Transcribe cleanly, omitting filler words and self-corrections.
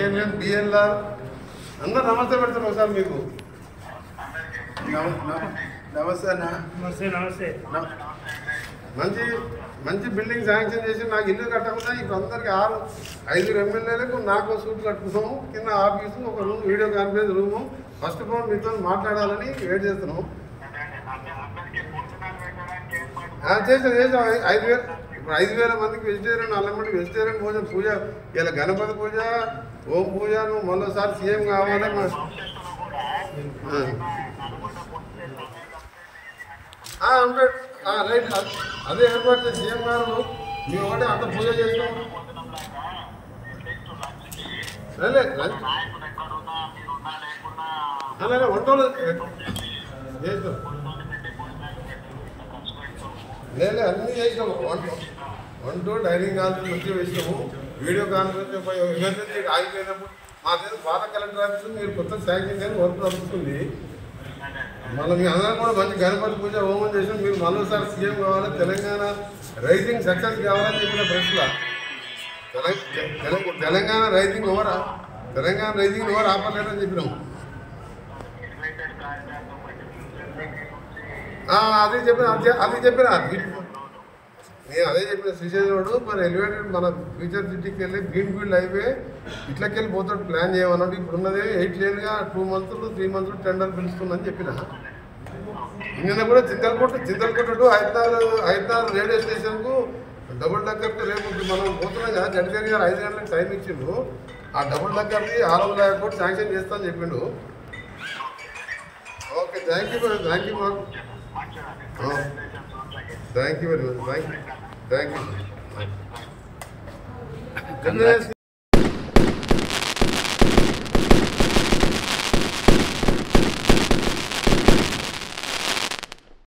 KNN BLR అందరు నమస్తే పెడతారు ఒకసారి మీకు. నమస్తే అన్న. నమస్తే. మంచి మంచి బిల్డింగ్ శాంక్షన్ చేసి నాకు ఇల్లు కట్టకుండా ఇప్పుడు అందరికి 5 ఎమ్మెల్యేలకు నాకు సూట్ కట్టుకున్నాము. కింద ఆఫీసు, ఒక room, video conference room. First of all మీతో మాట్లాడాలని వెయిట్ చేస్తున్నాము. చేసాం 5,000. ఇప్పుడు 5,000 మందికి వెజిటేరియన్, అల్లమంది వెజిటేరియన్ భోజనం పూజ. ఇలా గణపతి పూజ, ఓం పూజ. నువ్వు మరోసారి సీఎం కావాలి. రైట్, అదే ఏర్పాటు చేసి సీఎం గారు మేము ఒకటి అంత పూజ చేసినాం. అలాగే వంటలు చేస్తాం. లేదు అన్నీ చేసినాము. వంట డైనింగ్ హాల్ మంచిగా వేసినాము. వీడియో కాన్ఫరెన్స్ ఎమర్జెన్సీ ఆగిపోయినప్పుడు మా దగ్గర పాత కలెక్టర్ ఆఫీస్ మీరు కొత్త శాంక్షన్ కానీ వర్క్ నడుస్తుంది. మళ్ళీ మీ అందరం కూడా మంచి గణపతి పూజ హోమం చేసి మీరు మరోసారి సీఎం కావాలి, తెలంగాణ రైజింగ్ సక్సెస్ కావాలని చెప్పిన ప్రశ్న. తెలంగాణ రైజింగ్ ఓవర్ ఆపలేదని చెప్పినాము. అది చెప్పిన నేను అదే చెప్పిన శ్రీశైలంలో మన ఎలివేటెడ్ మన ఫ్యూచర్ సిటీకి వెళ్ళి గ్రీన్ ఫీల్డ్ హైవే ఇట్లకెళ్ళి పోతాడు ప్లాన్ చేయమన్నాడు. ఇప్పుడున్నది 8 లేన్గా 2 మంత్స్ 3 మంత్స్ టెండర్ పిలుస్తుందని చెప్పిన. నిన్న కూడా చింతలకోట టు హైదరాబాద్ రైల్వే స్టేషన్కు డబుల్ డక్కర్కి రేపు మనం పోతున్నాం కదా. జడ్జి గారు 5 గంటలకు టైం ఇచ్చిండు. ఆ డబుల్ డక్కర్కి 600,000 కోట్లు శాంక్షన్ చేస్తానని చెప్పిండు. ఓకే, థ్యాంక్ యూ మాకు. Thank you very much. Thank you.